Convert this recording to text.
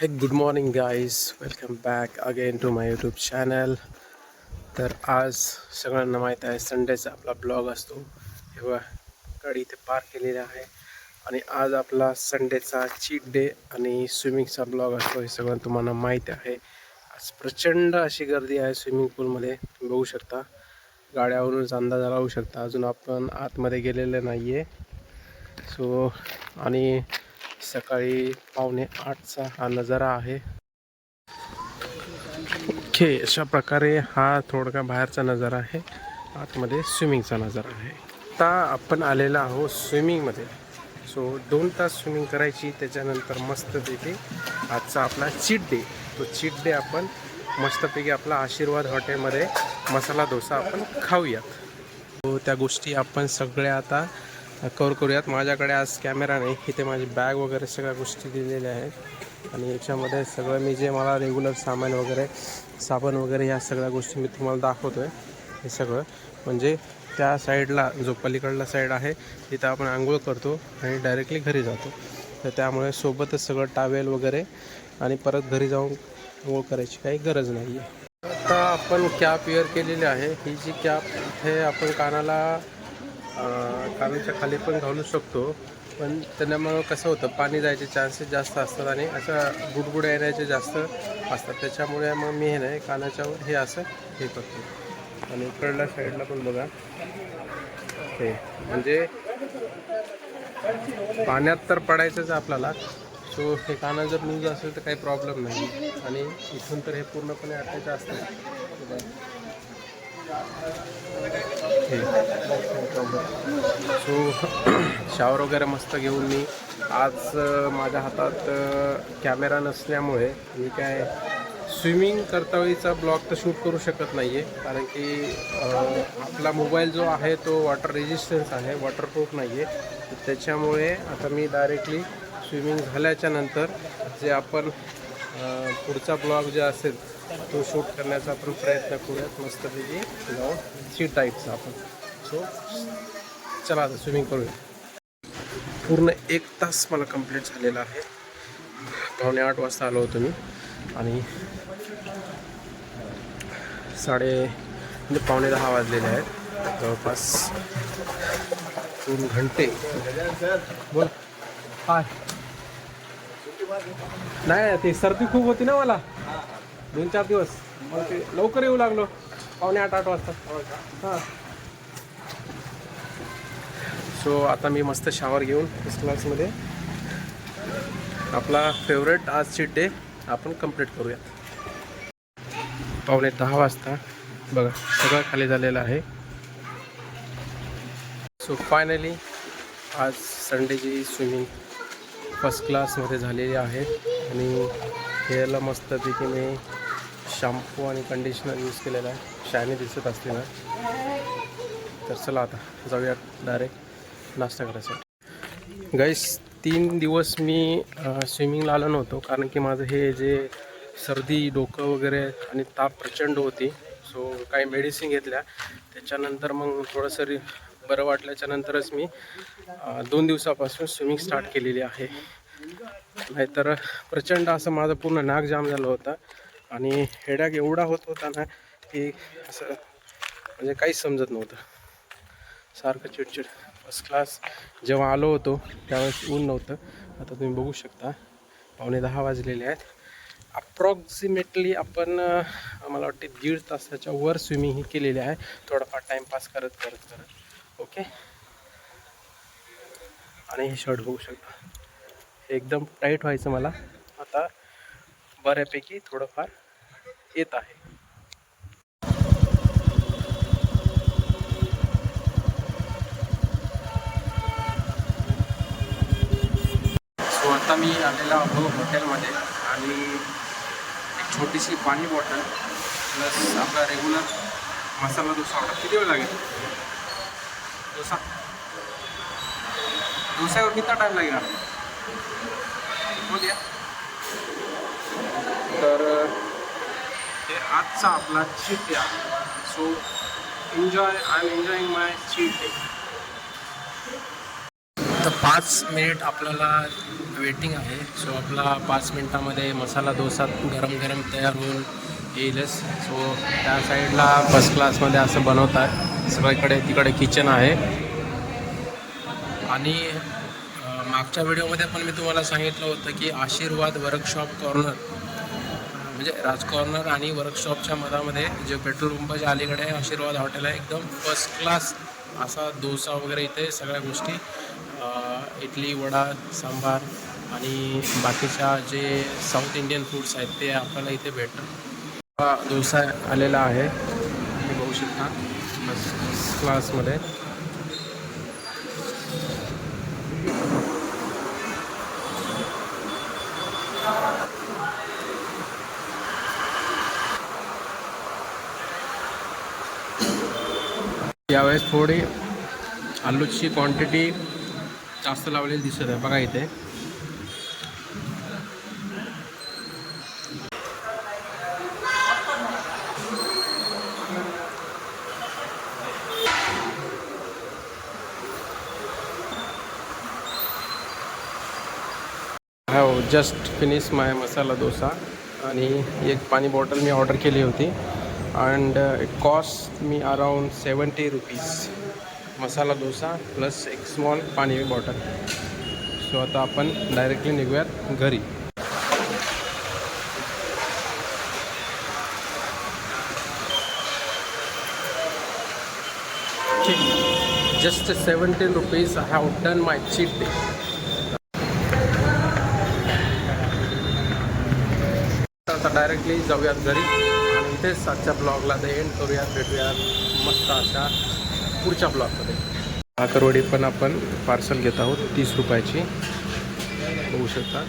Hey, good morning, guys. Welcome back again to my YouTube channel. तर आज सगळ्यांना माहीत आहे संडेचा आपला ब्लॉग असतो. हे बघा गाडी इथे पार्क केलेली आहे आणि आज आपला संडेचा चीट डे आणि स्विमिंगचा ब्लॉग असतो. हे सगळं तुम्हाला माहीत आहे. आज प्रचंड अशी गर्दी आहे स्विमिंग पूलमध्ये, तुम्ही बघू शकता. गाड्यावरूनच अंदाज लावू शकता. अजून आपण आतमध्ये गेलेले नाही आहे. सो आणि सकाळी 7:45चा हा नजारा आहे. ओके, अशा प्रकारे हा थोडका बाहेरचा नजारा आहे. आतमध्ये स्विमिंगचा नजारा आहे. आता आपण आलेला आहोत स्विमिंगमध्ये. सो 2 तास स्विमिंग करायची, त्याच्यानंतर मस्तपैकी आजचा आपला चीट डे. तो चीट डे आपण मस्तपैकी आपला आशीर्वाद हॉटेलमध्ये मसाला डोसा आपण खाऊयात. तो त्या गोष्टी आपण सगळ्या आता कव्हर करूयात. माझ्याकडे आज कॅमेरा नाही, इथे माझी बॅग वगैरे सगळ्या गोष्टी दिलेल्या आहेत आणि याच्यामध्ये सगळं मी जे मला रेग्युलर सामान वगैरे साबण वगैरे ह्या सगळ्या गोष्टी मी तुम्हाला दाखवतो आहे. हे सगळं म्हणजे त्या साईडला जो पलीकडला साईड आहे तिथं आपण आंघोळ करतो आणि डायरेक्टली घरी जातो. तर त्यामुळे सोबतच सगळं टावेल वगैरे आणि परत घरी जाऊन आंघोळ करायची काही गरज नाही आहे. आता आपण कॅप वेअर केलेली आहे. ही जी कॅप हे आपण कानाच्या खाली पण घालू शकतो, पण त्याच्यामुळं कसं होतं पाणी जायचे चान्सेस जास्त असतात आणि असं बुडबुड्या येण्याचे जास्त असतात. त्याच्यामुळे मग मी हे नाही कानाच्यावर हे असं हे करतो. आणि इकडल्या साईडला पण बघा, हे म्हणजे पाण्यात तर पडायचंच आपल्याला. सो हे काना जर लूज असेल तर काही प्रॉब्लेम नाही आणि इथून तर हे पूर्णपणे अटायचं असतं. सो शावर वगैरे मस्त घेऊन मी आज माझ्या हातात कॅमेरा नसल्यामुळे मी काय स्विमिंग करतावेळीचा ब्लॉग तर शूट करू शकत नाही आहे, कारण की आपला मोबाईल जो आहे तो वॉटर रेजिस्टन्स आहे, वॉटरप्रूफ नाही आहे. त्याच्यामुळे आता मी डायरेक्टली स्विमिंग झाल्याच्या नंतर जे आपण पुढचा ब्लॉग जे असेल तो शूट करण्याचा आपण प्रयत्न करूयात मस्तपैकी जाऊन सी टाईपचा आपण. सो चला आता स्विमिंग करूया. पूर्ण 1 तास मला कंप्लीट झालेला आहे. 7:45 वाजता आलो होतो मी आणि 9:30 वाजलेले आहेत. जवळपास 2 घंटे. बोल हाय. नाही, ती सर्दी खूप होती ना मला 2-4 दिवस, मग ते लवकर येऊ लागलो 7:45-8 वाजता. हां. सो आता मी मस्त शावर घेऊन फर्स्ट क्लासमध्ये आपला फेवरेट आज चीट डे आपण कंप्लीट करूयात. 9:45 वाजता बघा सगळं खाली झालेलं आहे. सो फायनली आज संडेची स्विमिंग फर्स्ट क्लासमध्ये झालेली आहे आणि हेअरला मस्तपैकी मी शॅम्पू आणि कंडिशनर यूज केलेला आहे. शायनी दिसत असते ना. तर चला आता जाऊया डायरेक्ट नाश्ता करायसाठी. गाईस 3 दिवस मी स्विमिंगला आलो नव्हतो, कारण की माझं हे जे सर्दी डोकं वगैरे आणि ताप प्रचंड होती. सो काही मेडिसिन घेतल्या, त्याच्यानंतर मग थोडंसं बरं वाटल्याच्यानंतरच मी 2 दिवसापासून स्विमिंग स्टार्ट केलेली आहे. नाहीतर प्रचंड असं माझं पूर्ण नाक जाम झालं होतं आणि हेडॅक एवढा होत होता ना की असं म्हणजे काहीच समजत नव्हतं, सारखं चिडचिड. फर्स्ट क्लास जेव्हा आलो होतो त्यावेळेस ऊन नव्हतं. आता तुम्ही बघू शकता 9:45 वाजलेले आहेत. अप्रॉक्सिमेटली आपण मला वाटते 1.5 तासाच्या वर स्विमिंग ही केलेली आहे, थोडाफार टाईमपास करत करत करत. ओके. आणि हे शर्ट बघू शकता, हे एकदम टाईट व्हायचं मला आता बऱ्यापैकी थोडंफार येत आहे. सो आता मी आलेला आहो हॉटेलमध्ये आणि एक छोटीशी पाणी बॉटल प्लस आपला रेग्युलर मसाला डोसा ऑर्डर. किती वेळ लागेल डोस्यावर कितना टाईम लागेल हो द्या. तर हे आजचा आपला चीट डे आहे. So I am enjoying my cheat day. तर 5 मिनिट आपल्याला वेटिंग आहे. सो आपला 5 मिनटामध्ये मसाला डोसा गरम गरम तयार होऊन येईलच. सो त्या साईडला फर्स्ट क्लासमध्ये असं बनवत आहे. सगळीकडे तिकडे किचन आहे. आणि मागच्या व्हिडिओमध्ये पण मी तुम्हाला सांगितलं होतं की आशीर्वाद वर्कशॉप कॉर्नर म्हणजे राज कॉर्नर आणि वर्कशॉपच्या मधामध्ये जे पेट्रोल पंपाच्या अलीकडे आशीर्वाद हॉटेल आहे. एकदम फर्स्ट क्लास असा डोसा वगैरे इथे सगळ्या गोष्टी इडली वडा सांबार आणि बाकीच्या जे साऊथ इंडियन फूड्स आहेत ते आपल्याला इथे भेटतात. डोसा आलेला आहे तुम्ही बघू शकता फर्स्ट क्लासमध्ये. यावेळेस थोडी आलूची क्वांटिटी जास्त लावलेली दिसत आहे बघा इथे. I have just finished my masala dosa आणि एक पाणी बॉटल मी ऑर्डर केली होती and it cost me around 70 rupees masala dosa plus एक स्मॉल पाणी बॉटल. सो आता आपण डायरेक्टली निघूयात घरी. Just 70 rupees I have done my cheat day. आता डायरेक्टली जाऊयात घरी आणि इथेच आजच्या ब्लॉगला ते एंड करूयात. भेटूयात मस्त अशा पुढच्या ब्लॉगमध्ये. भाकरवडी पण आपण पार्सल घेत आहोत 30 रुपयाची बघू शकता.